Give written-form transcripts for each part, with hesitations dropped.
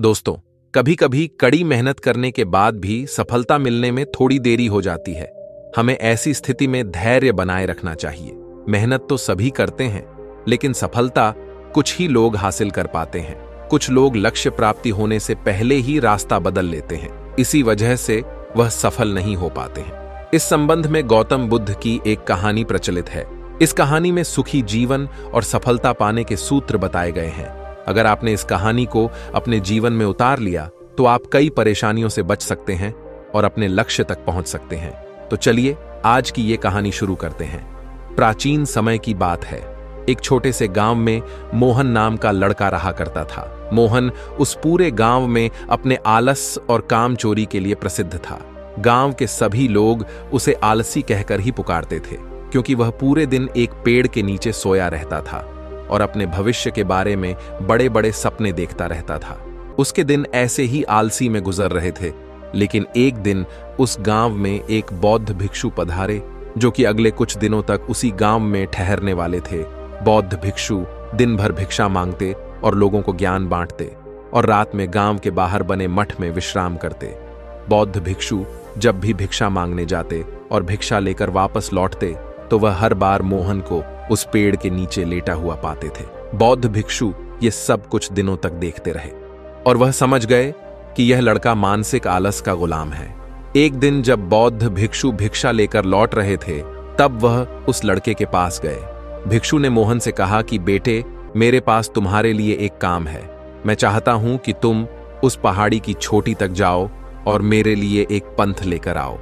दोस्तों, कभी कभी कड़ी मेहनत करने के बाद भी सफलता मिलने में थोड़ी देरी हो जाती है। हमें ऐसी स्थिति में धैर्य बनाए रखना चाहिए। मेहनत तो सभी करते हैं, लेकिन सफलता कुछ ही लोग हासिल कर पाते हैं। कुछ लोग लक्ष्य प्राप्ति होने से पहले ही रास्ता बदल लेते हैं, इसी वजह से वह सफल नहीं हो पाते हैं। इस संबंध में गौतम बुद्ध की एक कहानी प्रचलित है। इस कहानी में सुखी जीवन और सफलता पाने के सूत्र बताए गए हैं। अगर आपने इस कहानी को अपने जीवन में उतार लिया तो आप कई परेशानियों से बच सकते हैं और अपने लक्ष्य तक पहुंच सकते हैं। तो चलिए आज की ये कहानी शुरू करते हैं। प्राचीन समय की बात है। एक छोटे से गांव में मोहन नाम का लड़का रहा करता था। मोहन उस पूरे गांव में अपने आलस और काम चोरी के लिए प्रसिद्ध था। गांव के सभी लोग उसे आलसी कहकर ही पुकारते थे, क्योंकि वह पूरे दिन एक पेड़ के नीचे सोया रहता था और अपने भविष्य के बारे में बड़े बड़े सपने देखता रहता था। उसके दिन ऐसे ही आलसी में गुजर रहे थे, लेकिन एक दिन उस गांव में एक बौद्ध भिक्षु पधारे, जो कि अगले कुछ दिनों तक उसी गांव में ठहरने वाले थे। बौद्ध भिक्षु दिन भर भिक्षा मांगते और लोगों को ज्ञान बांटते और रात में गांव के बाहर बने मठ में विश्राम करते। बौद्ध भिक्षु जब भी भिक्षा मांगने जाते और भिक्षा लेकर वापस लौटते तो वह हर बार मोहन को उस पेड़ के नीचे लेटा हुआ पाते थे। बौद्ध भिक्षु ये सब कुछ दिनों तक देखते रहे और वह समझ गए कि यह लड़का मानसिक आलस का गुलाम है। एक दिन जब बौद्ध भिक्षु भिक्षा लेकर लौट रहे थे, तब वह उस लड़के के पास गए। भिक्षु ने मोहन से कहा कि बेटे, मेरे पास तुम्हारे लिए एक काम है। मैं चाहता हूं कि तुम उस पहाड़ी की चोटी तक जाओ और मेरे लिए एक पंथ लेकर आओ।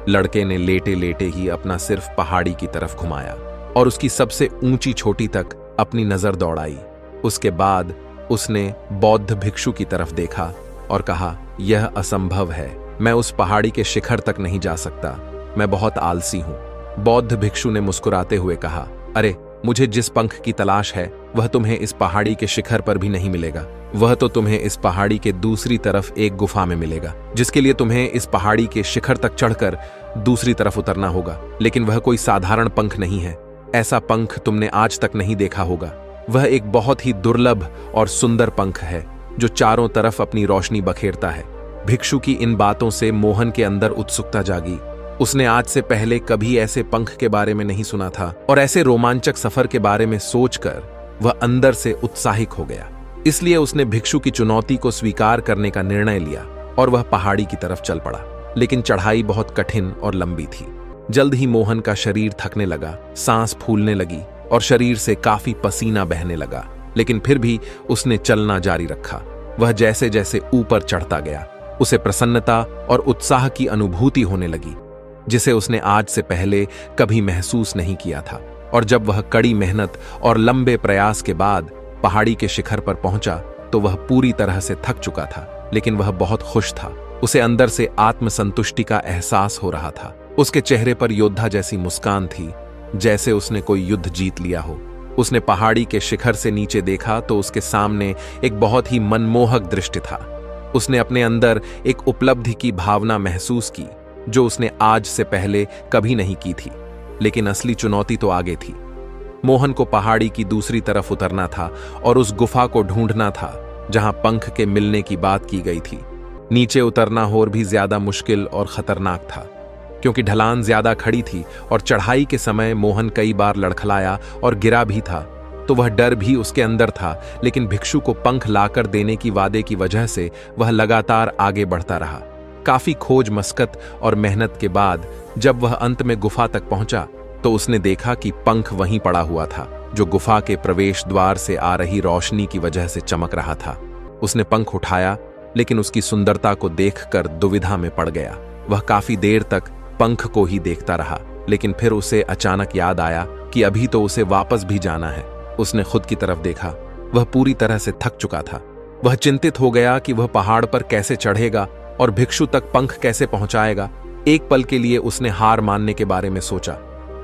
लड़के ने लेटे लेटे ही अपना सिर्फ पहाड़ी की तरफ घुमाया और उसकी सबसे ऊंची चोटी तक अपनी नजर दौड़ाई। उसके बाद उसने बौद्ध भिक्षु की तरफ देखा और कहा, यह असंभव है। मैं उस पहाड़ी के शिखर तक नहीं जा सकता। मैं बहुत आलसी हूं। बौद्ध भिक्षु ने मुस्कुराते हुए कहा, अरे, मुझे जिस पंख की तलाश है वह तुम्हें इस पहाड़ी के शिखर पर भी नहीं मिलेगा। वह तो तुम्हें इस पहाड़ी के दूसरी तरफ एक गुफा में मिलेगा, जिसके लिए तुम्हें इस पहाड़ी के शिखर तक चढ़कर दूसरी तरफ उतरना होगा। लेकिन वह कोई साधारण पंख नहीं है। ऐसा पंख तुमने आज तक नहीं देखा होगा। वह एक बहुत ही दुर्लभ और सुंदर पंख है, जो चारों तरफ अपनी रोशनी बखेरता है। भिक्षु की इन बातों से मोहन के अंदर उत्सुकता जागी। उसने आज से पहले कभी ऐसे पंख के बारे में नहीं सुना था और ऐसे रोमांचक सफर के बारे में सोचकर वह अंदर से उत्साहित हो गया। इसलिए उसने भिक्षु की चुनौती को स्वीकार करने का निर्णय लिया और वह पहाड़ी की तरफ चल पड़ा। लेकिन चढ़ाई बहुत कठिन और लंबी थी। जल्द ही मोहन का शरीर थकने लगा, सांस फूलने लगी और शरीर से काफी पसीना बहने लगा। लेकिन फिर भी उसने चलना जारी रखा। वह जैसे जैसे ऊपर चढ़ता गया, उसे प्रसन्नता और उत्साह की अनुभूति होने लगी, जिसे उसने आज से पहले कभी महसूस नहीं किया था। और जब वह कड़ी मेहनत और लंबे प्रयास के बाद पहाड़ी के शिखर पर पहुंचा तो वह पूरी तरह से थक चुका था, लेकिन वह बहुत खुश था। उसे अंदर से आत्मसंतुष्टि का एहसास हो रहा था। उसके चेहरे पर योद्धा जैसी मुस्कान थी, जैसे उसने कोई युद्ध जीत लिया हो। उसने पहाड़ी के शिखर से नीचे देखा तो उसके सामने एक बहुत ही मनमोहक दृश्य था। उसने अपने अंदर एक उपलब्धि की भावना महसूस की, जो उसने आज से पहले कभी नहीं की थी। लेकिन असली चुनौती तो आगे थी। मोहन को पहाड़ी की दूसरी तरफ उतरना था और उस गुफा को ढूंढना था जहां पंख के मिलने की बात की गई थी। नीचे उतरना और भी ज्यादा मुश्किल और खतरनाक था, क्योंकि ढलान ज्यादा खड़ी थी और चढ़ाई के समय मोहन कई बार लड़खड़ाया और गिरा भी था। तो वह डर भी उसके अंदर था, लेकिन भिक्षु को पंख लाकर देने की वादे की वजह से वह लगातार आगे बढ़ता रहा। काफी खोज मशक्कत और मेहनत के बाद जब वह अंत में गुफा तक पहुंचा तो उसने देखा कि पंख वहीं पड़ा हुआ था, जो गुफा के प्रवेश द्वार से आ रही रोशनी की वजह से चमक रहा था। उसने पंख उठाया, लेकिन उसकी सुंदरता को देखकर दुविधा में पड़ गया। वह काफी देर तक पंख को ही देखता रहा, लेकिन फिर उसे अचानक याद आया कि अभी तो उसे वापस भी जाना है। उसने खुद की तरफ देखा। वह पूरी तरह से थक चुका था। वह चिंतित हो गया कि वह पहाड़ पर कैसे चढ़ेगा और भिक्षु तक पंख कैसे पहुंचाएगा। एक पल के लिए उसने हार मानने के बारे में सोचा,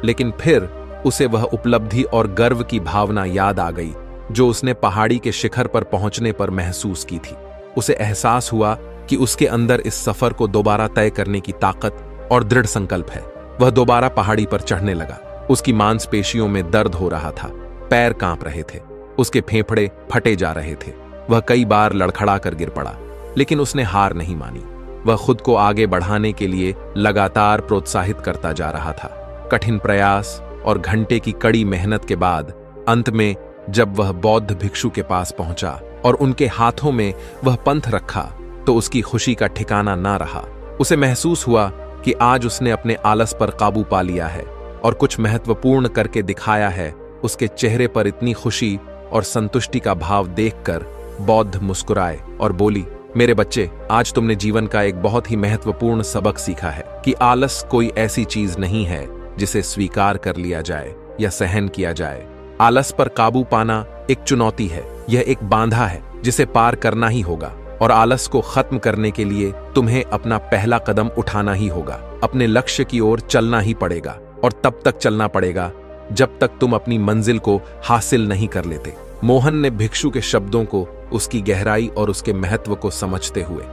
लेकिन फिर उसे वह उपलब्धि और गर्व की भावना याद आ गई जो उसने पहाड़ी के शिखर पर पहुंचने पर महसूस की थी। उसे एहसास हुआ कि उसके अंदर इस सफर को दोबारा तय करने की ताकत और दृढ़ संकल्प है। वह दोबारा पहाड़ी पर चढ़ने लगा। उसकी मांसपेशियों में दर्द हो रहा था, पैर कांप रहे थे, उसके फेफड़े फटे जा रहे थे। वह कई बार लड़खड़ा कर गिर पड़ा, लेकिन उसने हार नहीं मानी। वह खुद को आगे बढ़ाने के लिए लगातार प्रोत्साहित करता जा रहा था। कठिन प्रयास और घंटे की कड़ी मेहनत के बाद अंत में जब वह बौद्ध भिक्षु के पास पहुंचा और उनके हाथों में वह पंथ रखा, तो उसकी खुशी का ठिकाना ना रहा। उसे महसूस हुआ कि आज उसने अपने आलस पर काबू पा लिया है और कुछ महत्वपूर्ण करके दिखाया है। उसके चेहरे पर इतनी खुशी और संतुष्टि का भाव देखकर बौद्ध मुस्कुराए और बोली, मेरे बच्चे, आज तुमने जीवन का एक बहुत ही महत्वपूर्ण सबक सीखा है कि आलस कोई ऐसी चीज नहीं है जिसे स्वीकार कर लिया जाए या सहन किया जाए। आलस पर काबू पाना एक चुनौती है, यह एक बांधा है जिसे पार करना ही होगा। और आलस को खत्म करने के लिए तुम्हें अपना पहला कदम उठाना ही होगा। अपने लक्ष्य की ओर चलना ही पड़ेगा और तब तक चलना पड़ेगा जब तक तुम अपनी मंजिल को हासिल नहीं कर लेते। मोहन ने भिक्षु के शब्दों को, उसकी गहराई और उसके महत्व को समझते हुए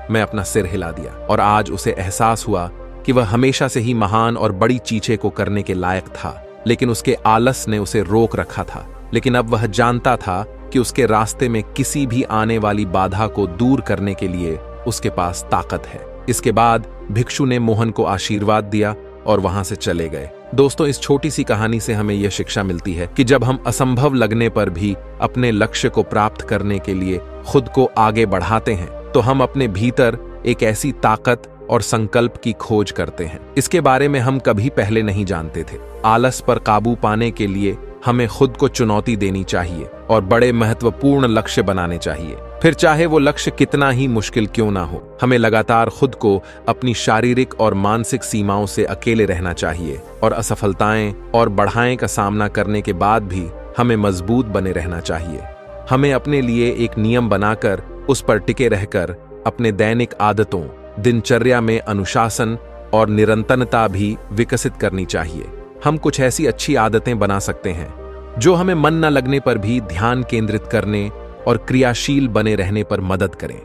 मैं अपना सिर हिला दिया और आज उसे एहसास हुआ कि वह हमेशा से ही महान और बड़ी चीजें को करने के लायक था, लेकिन उसके आलस ने उसे रोक रखा था। लेकिन अब वह जानता था कि उसके रास्ते में किसी भी आने वाली बाधा को दूर करने के लिए उसके पास ताकत है। इसके बाद भिक्षु ने मोहन को आशीर्वाद दिया और वहां से चले गए। दोस्तों, इस छोटी सी कहानी से हमें यह शिक्षा मिलती है कि जब हम असंभव लगने पर भी अपने लक्ष्य को प्राप्त करने के लिए खुद को आगे बढ़ाते हैं, तो हम अपने भीतर एक ऐसी ताकत और संकल्प की खोज करते हैं। इसके बारे में हम कभी पहले नहीं जानते थे। आलस पर काबू पाने के लिए हमें खुद को चुनौती देनी चाहिए और बड़े महत्वपूर्ण लक्ष्य बनाने चाहिए। फिर चाहे वो लक्ष्य कितना ही मुश्किल क्यों ना हो, हमें लगातार खुद को अपनी शारीरिक और मानसिक सीमाओं से अकेले रहना चाहिए और असफलताएं और बढ़ाएं का सामना करने के बाद भी हमें मजबूत बने रहना चाहिए। हमें अपने लिए एक नियम बनाकर उस पर टिके रहकर अपने दैनिक आदतों, दिनचर्या में अनुशासन और निरंतरता भी विकसित करनी चाहिए। हम कुछ ऐसी अच्छी आदतें बना सकते हैं जो हमें मन न लगने पर भी ध्यान केंद्रित करने और क्रियाशील बने रहने पर मदद करें।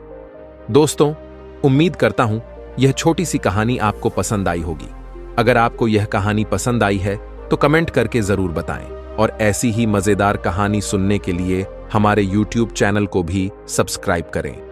दोस्तों, उम्मीद करता हूं यह छोटी सी कहानी आपको पसंद आई होगी। अगर आपको यह कहानी पसंद आई है तो कमेंट करके जरूर बताएं और ऐसी ही मजेदार कहानी सुनने के लिए हमारे YouTube चैनल को भी सब्सक्राइब करें।